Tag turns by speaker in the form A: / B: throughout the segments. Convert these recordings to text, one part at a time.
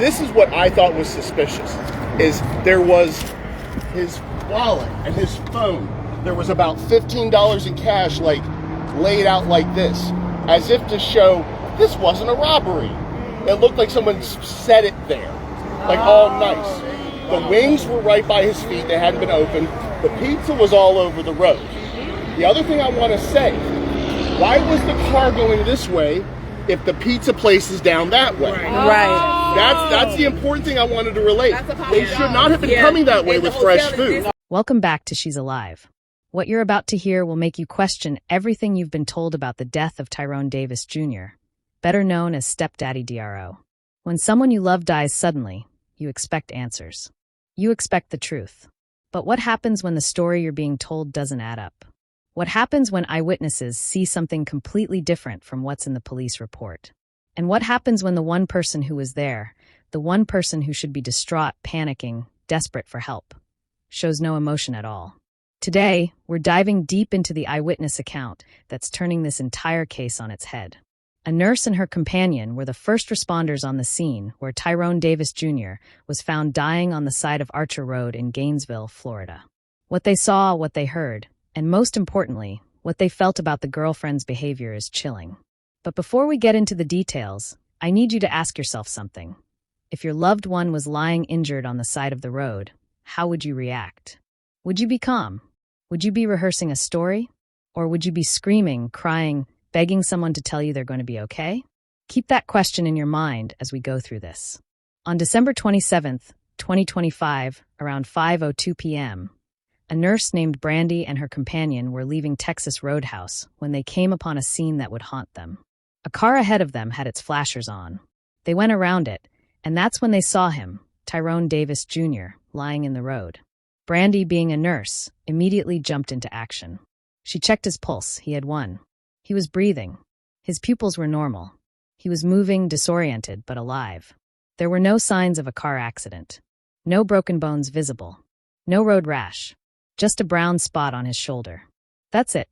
A: this is what I thought was suspicious, is there was his wallet and his phone. There was about $15 in cash, like, laid out like this, as if to show this wasn't a robbery. It looked like someone set it there, like all nice. The wings were right by his feet. They hadn't been opened. The pizza was all over the road. The other thing I want to say, why was the car going this way if the pizza place is down that way?
B: Right.
A: That's the important thing I wanted to relate. They should not have been coming that way with fresh food.
C: Welcome back to She's Alive. What you're about to hear will make you question everything you've been told about the death of Tyrone Davis Jr., better known as Stepdaddy Dro. When someone you love dies suddenly, you expect answers. You expect the truth. But what happens when the story you're being told doesn't add up? What happens when eyewitnesses see something completely different from what's in the police report? And what happens when the one person who was there, the one person who should be distraught, panicking, desperate for help, shows no emotion at all? Today, we're diving deep into the eyewitness account that's turning this entire case on its head. A nurse and her companion were the first responders on the scene where Tyrone Davis Jr. was found dying on the side of Archer Road in Gainesville, Florida. What they saw, what they heard, and most importantly, what they felt about the girlfriend's behavior is chilling. But before we get into the details, I need you to ask yourself something. If your loved one was lying injured on the side of the road, how would you react? Would you be calm? Would you be rehearsing a story? Or would you be screaming, crying, begging someone to tell you they're going to be okay? Keep that question in your mind as we go through this. On December 27th, 2025, around 5:02 p.m., a nurse named Brandy and her companion were leaving Texas Roadhouse when they came upon a scene that would haunt them. A car ahead of them had its flashers on. They went around it, and that's when they saw him, Tyrone Davis Jr., lying in the road. Brandy, being a nurse, immediately jumped into action. She checked his pulse. He had one. He was breathing. His pupils were normal. He was moving, disoriented, but alive. There were no signs of a car accident. No broken bones visible. No road rash. Just a brown spot on his shoulder. That's it.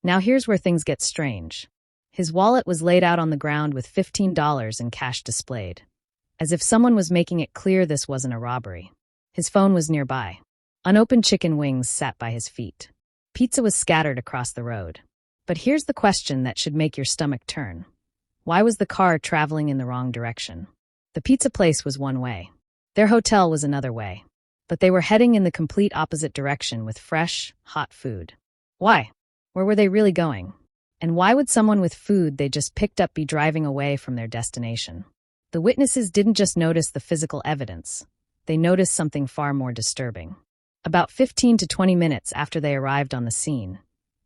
C: Now here's where things get strange. His wallet was laid out on the ground with $15 in cash displayed, as if someone was making it clear this wasn't a robbery. His phone was nearby. Unopened chicken wings sat by his feet. Pizza was scattered across the road. But here's the question that should make your stomach turn. Why was the car traveling in the wrong direction? The pizza place was one way. Their hotel was another way. But they were heading in the complete opposite direction with fresh, hot food. Why? Where were they really going? And why would someone with food they just picked up be driving away from their destination? The witnesses didn't just notice the physical evidence. They noticed something far more disturbing. About 15 to 20 minutes after they arrived on the scene,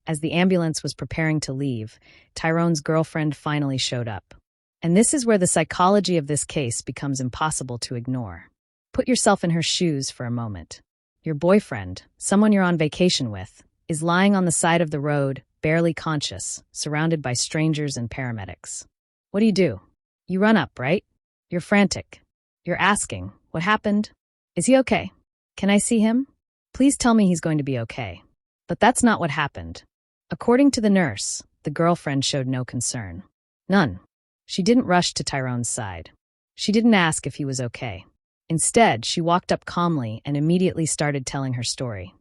C: as the ambulance was preparing to leave, Tyrone's girlfriend finally showed up. And this is where the psychology of this case becomes impossible to ignore. Put yourself in her shoes for a moment. Your boyfriend, someone you're on vacation with, is lying on the side of the road, barely conscious, surrounded by strangers and paramedics. What do? You run up, right? You're frantic. You're asking, what happened? Is he okay? Can I see him? Please tell me he's going to be okay. But that's not what happened. According to the nurse, the girlfriend showed no concern. None. She didn't rush to Tyrone's side. She didn't ask if he was okay. Instead, she walked up calmly and immediately started telling her story.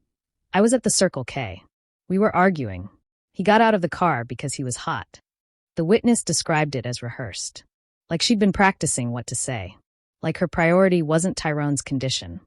C: I was at the Circle K. We were arguing. He got out of the car because he was hot. The witness described it as rehearsed. Like she'd been practicing what to say. Like her priority wasn't Tyrone's condition.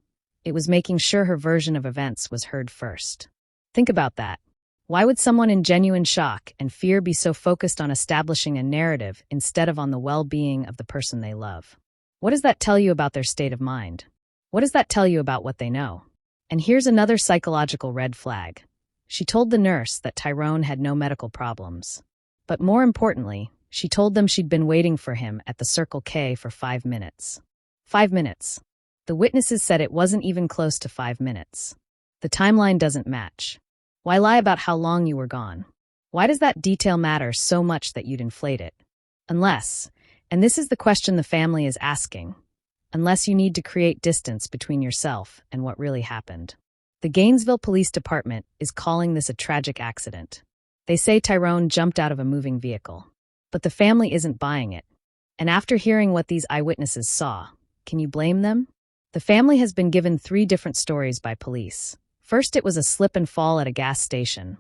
C: It was making sure her version of events was heard first. Think about that. Why would someone in genuine shock and fear be so focused on establishing a narrative instead of on the well-being of the person they love? What does that tell you about their state of mind? What does that tell you about what they know? And here's another psychological red flag. She told the nurse that Tyrone had no medical problems. But more importantly, she told them she'd been waiting for him at the Circle K for 5 minutes. 5 minutes. The witnesses said it wasn't even close to 5 minutes. The timeline doesn't match. Why lie about how long you were gone? Why does that detail matter so much that you'd inflate it? Unless, and this is the question the family is asking, unless you need to create distance between yourself and what really happened. The Gainesville Police Department is calling this a tragic accident. They say Tyrone jumped out of a moving vehicle. But the family isn't buying it. And after hearing what these eyewitnesses saw, Can you blame them? The family has been given 3 different stories by police. First, it was a slip and fall at a gas station.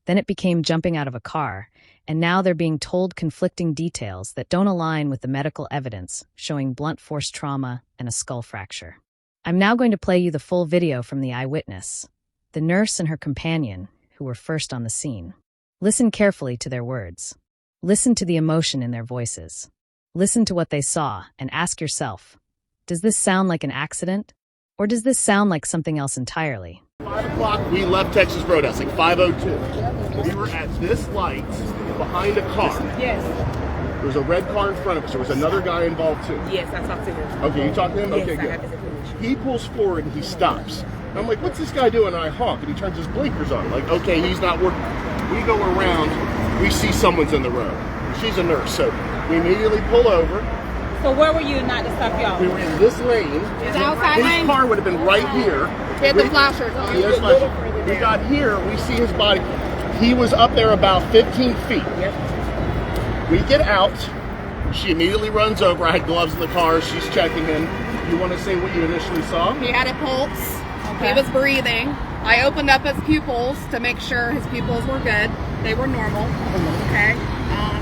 C: Then it became jumping out of a car. And now they're being told conflicting details that don't align with the medical evidence, showing blunt force trauma and a skull fracture. I'm now going to play you the full video from the eyewitness, the nurse and her companion, who were first on the scene. Listen carefully to their words. Listen to the emotion in their voices. Listen to what they saw and ask yourself, does this sound like an accident? Or does this sound like something else entirely?
A: 5 o'clock, we left Texas Roadhouse, like 5:02. We were at this light behind a car.
B: Yes.
A: There was a red car in front of us. There was another guy involved too.
B: Yes, I talked to him.
A: Okay, you talked to him?
B: Yes,
A: Okay,
B: I have
A: good.
B: his information.
A: He pulls forward and he stops. And I'm like, what's this guy doing? And I honk and he turns his blinkers on. Like, okay, he's not working. We go around, we see someone's in the road. She's a nurse, so we immediately pull over.
B: So where were you not to stop y'all?
A: We were in this lane.
B: The outside
A: His
B: lane?
A: car would have been right here.
D: He had the flashers on.
A: He has flashers. We got here, we see his body. He was up there about 15 feet. We get out. She immediately runs over. I had gloves in the car. She's checking him. You want to say what you initially saw?
D: He had a pulse.
B: Okay.
D: He was breathing. I opened up his pupils to make sure his pupils were good. They were normal. Okay.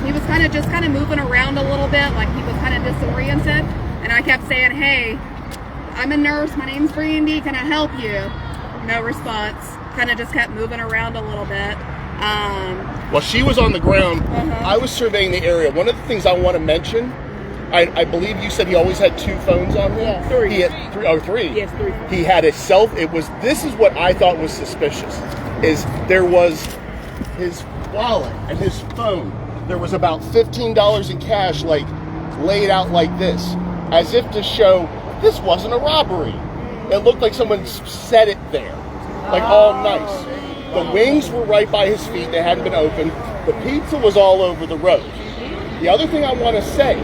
D: He was kind of moving around a little bit, like he was kind of disoriented. And I kept saying, "Hey, I'm a nurse. My name's Brandy. Can I help you?" No response. Kind of just kept moving around a little bit.
A: While she was on the ground, I was surveying the area. One of the things I want to mention, I believe you said he always had 2 phones on him?
B: Yeah, 3.
A: He had 3. Oh, 3.
B: Yes, 3.
A: He had a this is what I thought was suspicious, is there was his wallet and his phone. There was about $15 in cash, like, laid out like this, as if to show this wasn't a robbery. It looked like someone set it there, like all nice. The wings were right by his feet. They hadn't been opened. The pizza was all over the road. The other thing I want to say,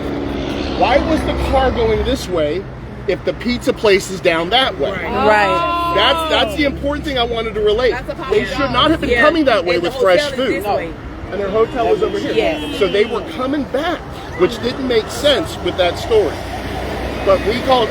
A: why was the car going this way if the pizza place is down that way?
B: Right.
A: That's the important thing I wanted to relate.
D: That's a
A: They
D: possibility.
A: should not have been
B: Yeah.
A: coming that way
B: And the
A: with fresh
B: hotel is
A: food.
B: this way.
A: And their hotel was over here.
B: Yes.
A: So they were coming back, which didn't make sense with that story. But we called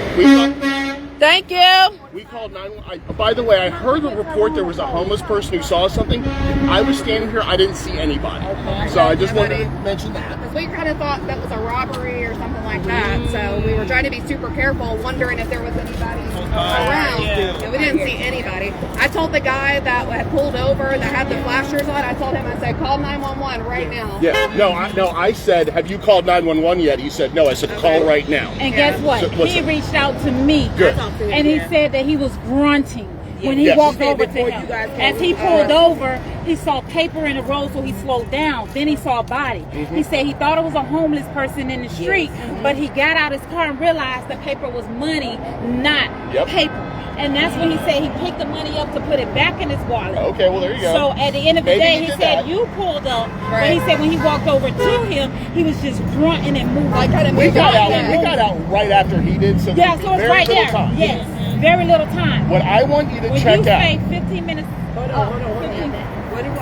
D: Thank you.
A: 911. By the way, I heard the report there was a homeless person who saw something. I was standing here, I didn't see anybody. So I just wanted to mention that.
D: Because we kind of thought that was a robbery or something like that. So we were trying to be super careful, wondering if there was anybody around. And we didn't see anybody. I told the guy that had pulled over, that had the flashers on, I told him, I said, call 911 right now.
A: Yeah, I said, have you called 911 yet? He said, no. I said, call right now.
E: And guess what?
A: So, what's
E: He
A: up?
E: reached out to me.
A: Good.
E: And he said that he was grunting when he
A: Yes.
E: walked
B: He said
E: over to
B: before
E: him.
B: you guys came.
E: As he pulled over, he saw paper in the road, so he slowed down. Then he saw a body. He said he thought it was a homeless person in the street, but he got out his car and realized the paper was money, not paper. And that's when he said he picked the money up to put it back in his wallet.
A: Okay, well, there you go.
E: So at the end of the
A: Maybe
E: day,
A: he
E: he
A: did
E: said
A: that.
E: you pulled up, but he said when he walked over to him, he was just grunting and moving.
D: Like kind of
A: We got out.
D: yeah.
A: We got out right after he did. So
E: Yeah, so it's
A: very
E: right
A: little
E: there.
A: time.
E: Yes, very little time.
A: What I want you to
E: When
A: check
E: you
A: out.
E: say 15 minutes,
B: Hold on.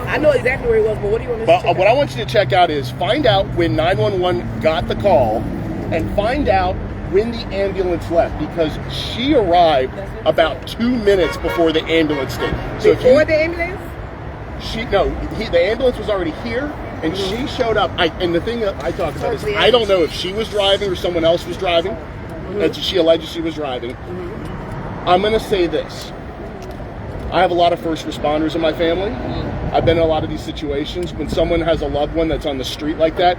B: I know exactly where he was, but what do you want us to
A: But
B: check
A: what
B: out?
A: I want you to check out is find out when 911 got the call and find out when the ambulance left, because she arrived about 2 minutes before the ambulance did. So if
B: Before
A: you,
B: the ambulance?
A: the ambulance was already here and she showed up. And the thing that I talk about is I don't know if she was driving or someone else was driving. She alleged she was driving. I'm going to say this. I have a lot of first responders in my family. I've been in a lot of these situations. When someone has a loved one that's on the street like that,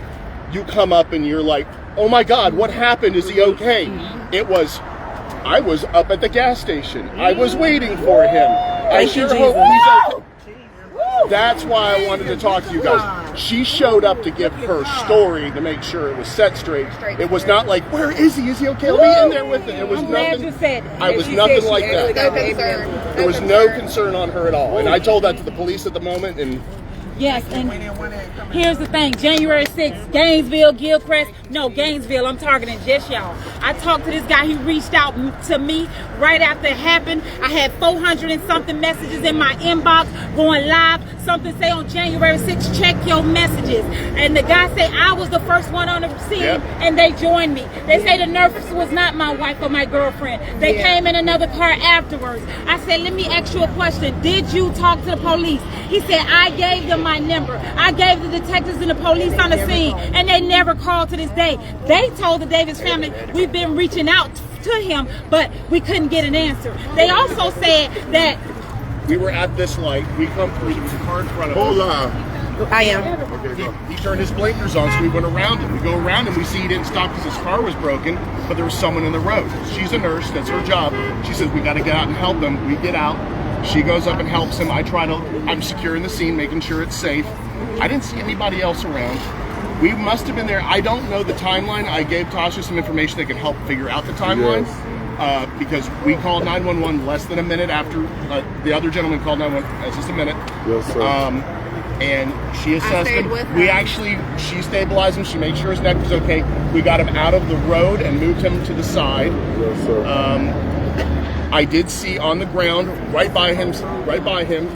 A: you come up and you're like, oh my God, what happened? Is he okay? I was up at the gas station. I was waiting for him. I sure hope he's okay. That's why I wanted to talk to you guys. She showed up to give her story to make sure it was set straight. It was not like, where is he? Is he okay? Let me in there with him. It was
E: I'm glad
A: nothing.
E: you said that.
A: I was nothing like that.
D: No concern.
A: There was no concern on her at all. And I told that to the police at the moment, and
E: Yes, and here's the thing. January 6th, Gainesville, Gilchrist. No, Gainesville, I'm targeting just y'all. I talked to this guy. He reached out to me right after it happened. I had 400 and something messages in my inbox going live. Something say on January 6th, check your messages. And the guy said I was the first one on the scene, and they joined me. They say the nurse was not my wife or my girlfriend. They came in another car afterwards. I said, let me ask you a question. Did you talk to the police? He said, I gave them my number. I gave the detectives and the police on the scene, and they never called to this day. They told the Davis family, we've been reaching out to him, but we couldn't get an answer. They also said that
A: we were at this light. We come through the car in front of us.
F: Hold on.
B: I am.
F: Okay, go.
A: He turned his blinkers on, so we went around him. We go around him, we see he didn't stop because his car was broken, but there was someone in the road. She's a nurse, that's her job. She says, we got to get out and help him. We get out. She goes up and helps him. I'm securing the scene, making sure it's safe. I didn't see anybody else around. We must have been there. I don't know the timeline. I gave Tasha some information that could help figure out the timeline. Because we called 911 less than a minute after the other gentleman called 911, just a minute.
F: Yes, sir.
A: And she assessed him. She stabilized him. She made sure his neck was okay. We got him out of the road and moved him to the side.
F: Yes, sir.
A: I did see on the ground, right by him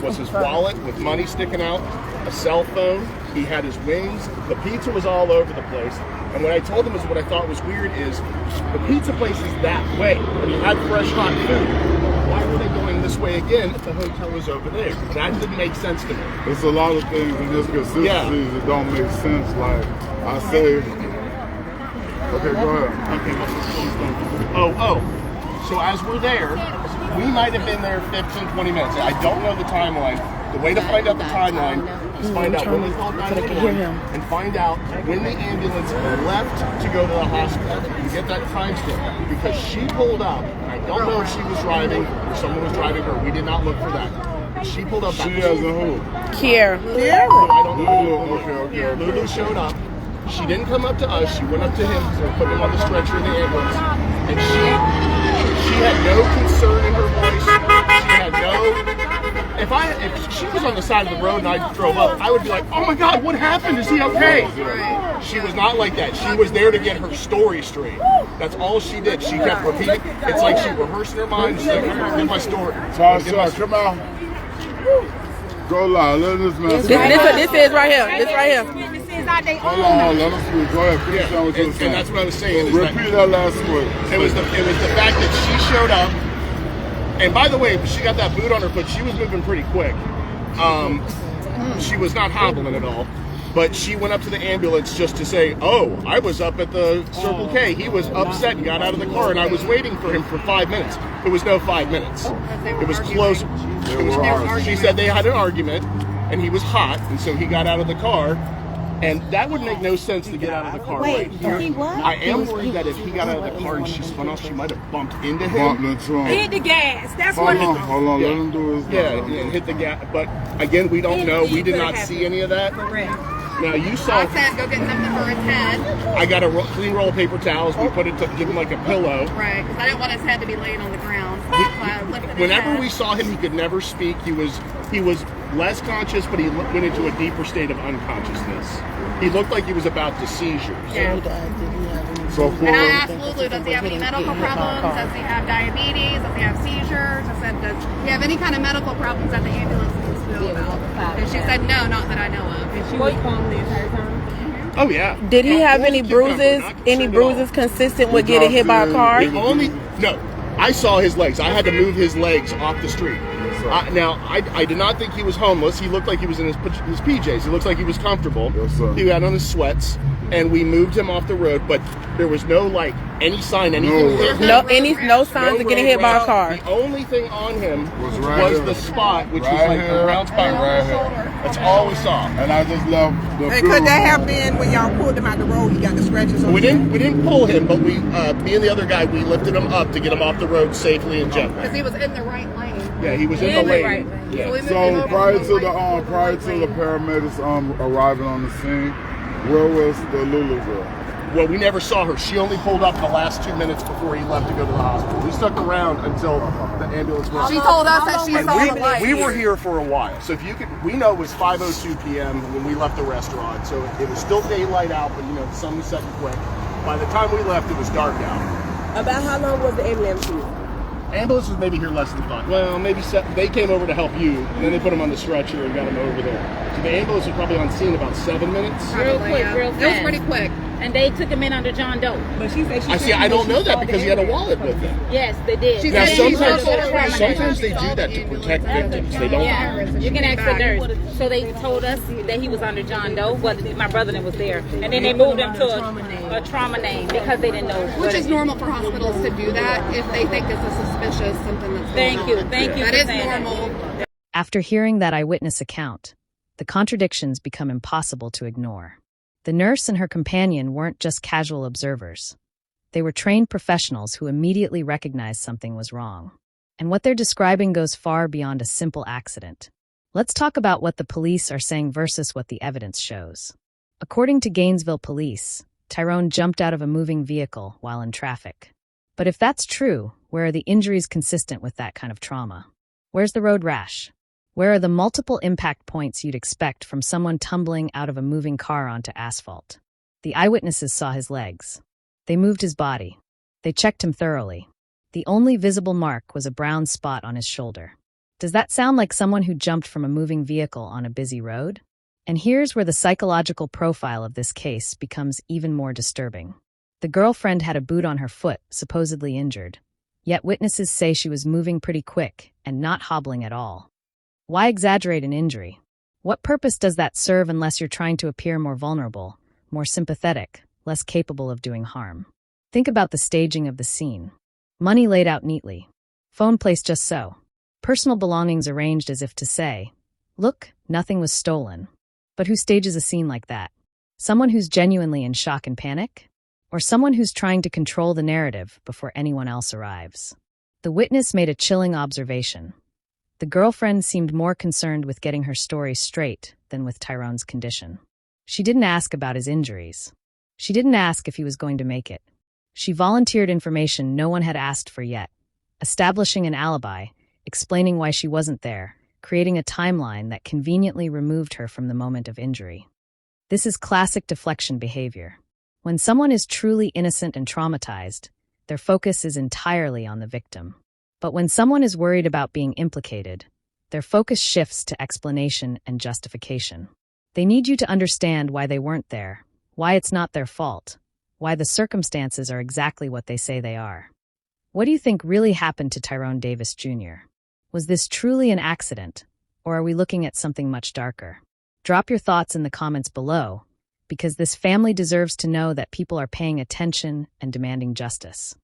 A: was his wallet with money sticking out, a cell phone. He had his wings. The pizza was all over the place. And what I told him is what I thought was weird is the pizza place is that way. And he had fresh hot food. Why were they going this way again if the hotel was over there? That didn't make sense to me.
F: There's a lot of things in this consistencies that don't make sense. Like I say, okay, go ahead.
A: Okay, what's this? Oh. So as we're there, we might have been there 15, 20 minutes. I don't know the timeline. The way to find out the timeline is find out when they called 911 and find out when the ambulance left to go to the hospital and get that timestamp. Because she pulled up, and I don't know if she was driving or someone was driving her. We did not look for that. She pulled up.
F: She as a who?
B: Kiera.
A: I don't know.
F: Okay.
A: Lulu showed up. She didn't come up to us. She went up to him. So we put him on the stretcher in the ambulance. And she had no concern in her voice. She had no... If she was on the side of the road and I drove up, I would be like, oh my God, what happened? Is he okay? She was not like that. She was there to get her story straight. That's all she did. She kept repeating. It's like she rehearsed in her mind. She's like, I'm going to get my story.
F: Tasha, come out. Go live. Let this man.
B: This is right here. This right here.
F: Hold on, let us speak. Go ahead. Finish on what you were saying.
A: And that's what I was saying. Is
F: Repeat that last word.
A: It was the fact that she showed up. And by the way, she got that boot on her foot. She was moving pretty quick. She was not hobbling at all. But she went up to the ambulance just to say, oh, I was up at the Circle K. He was upset and got out of the car, and I was waiting for him for 5 minutes. It was no 5 minutes. It was close. She said they had an argument, and he was hot, and so he got out of the car. And that would make no sense to get out of the car right here. I am worried that if he got out of the car and she spun off, she might have bumped into him.
E: Hit the gas. That's what.
F: Hold on. Let him do his job.
A: Yeah, and hit the gas. But again, we don't know. We did not see any of that. Now you saw.
D: I said go get something for his head.
A: I got a clean roll of paper towels. We put it to give him like a pillow.
D: Right, because I didn't want his head to be laying on the ground. So I lifted his
A: Whenever
D: head.
A: we saw him, he could never speak. He was less conscious, but he went into a deeper state of unconsciousness. He looked like he was about to seizures.
D: Yeah.
F: So
D: And I asked Lulu, does he have any medical problems? Does he have diabetes? Does he have seizures? I said, does he have any kind of medical problems that the ambulance needs to know about? And she said, no, not that I know of.
E: And she was calm the entire time.
A: Oh yeah.
B: Did he have any bruises? Any bruises consistent with getting hit by a car?
A: No. I saw his legs. I had to move his legs off the street. Now, I did not think he was homeless. He looked like he was in his PJs. He looks like he was comfortable.
F: Yes, sir.
A: He had on his sweats, and we moved him off the road. But there was no any sign, anything.
B: No signs of getting hit by a car.
A: The only thing on him
F: was
A: the spot, which was
F: right
A: like
F: here,
A: a round spot
F: right here.
A: That's all we saw.
F: And I just love the
G: And could that have been when y'all pulled him out the road? He got the scratches on
A: We
G: his
A: didn't pull him, but me and the other guy, we lifted him up to get him off the road safely and gently.
D: Because he was in the right lane.
A: Yeah, he was in the lane.
D: So we moved him
F: So
D: over
F: prior
D: to
F: to
D: the
F: the
D: right
F: prior to the paramedics arriving on the scene, where was the Lulu girl?
A: Well, we never saw her. She only pulled up the last 2 minutes before he left to go to the hospital. We stuck around until the ambulance went.
D: She told us that she saw the light.
A: We were here for a while. So if you could, we know it was 5:02 p.m. when we left the restaurant. So it was still daylight out, but the sun was setting quick. By the time we left, it was dark out.
G: About how long was the ambulance here?
A: Ambulance was maybe here less than 5. Well, maybe 7. They came over to help you, and then they put him on the stretcher and got him over there. So the ambulance was probably on scene about 7 minutes.
E: Real quick, real fast.
D: It was pretty quick.
E: And they took him in under John Doe.
G: But she said
A: I don't know that because he had a wallet with him.
E: Yes, they did.
A: Now sometimes
E: sometimes
A: they do that to protect victims. They don't.
E: Yeah, you can ask the nurse. So they told us that he was under John Doe, but my brother was there. And then they moved him to a trauma name because they didn't know.
D: Which is normal for hospitals to do that if they think it's a suspicious something that's going on.
E: Thank you.
D: That is normal.
C: After hearing that eyewitness account, the contradictions become impossible to ignore. The nurse and her companion weren't just casual observers. They were trained professionals who immediately recognized something was wrong. And what they're describing goes far beyond a simple accident. Let's talk about what the police are saying versus what the evidence shows. According to Gainesville police, Tyrone jumped out of a moving vehicle while in traffic. But if that's true, where are the injuries consistent with that kind of trauma? Where's the road rash? Where are the multiple impact points you'd expect from someone tumbling out of a moving car onto asphalt? The eyewitnesses saw his legs. They moved his body. They checked him thoroughly. The only visible mark was a brown spot on his shoulder. Does that sound like someone who jumped from a moving vehicle on a busy road? And here's where the psychological profile of this case becomes even more disturbing. The girlfriend had a boot on her foot, supposedly injured. Yet witnesses say she was moving pretty quick and not hobbling at all. Why exaggerate an injury? What purpose does that serve unless you're trying to appear more vulnerable, more sympathetic, less capable of doing harm? Think about the staging of the scene. Money laid out neatly. Phone placed just so. Personal belongings arranged as if to say, look, nothing was stolen. But who stages a scene like that? Someone who's genuinely in shock and panic? Or someone who's trying to control the narrative before anyone else arrives? The witness made a chilling observation. The girlfriend seemed more concerned with getting her story straight than with Tyrone's condition. She didn't ask about his injuries. She didn't ask if he was going to make it. She volunteered information no one had asked for yet, establishing an alibi, explaining why she wasn't there, creating a timeline that conveniently removed her from the moment of injury. This is classic deflection behavior. When someone is truly innocent and traumatized, their focus is entirely on the victim. But when someone is worried about being implicated, their focus shifts to explanation and justification. They need you to understand why they weren't there, why it's not their fault, why the circumstances are exactly what they say they are. What do you think really happened to Tyrone Davis Jr.? Was this truly an accident, or are we looking at something much darker? Drop your thoughts in the comments below, because this family deserves to know that people are paying attention and demanding justice.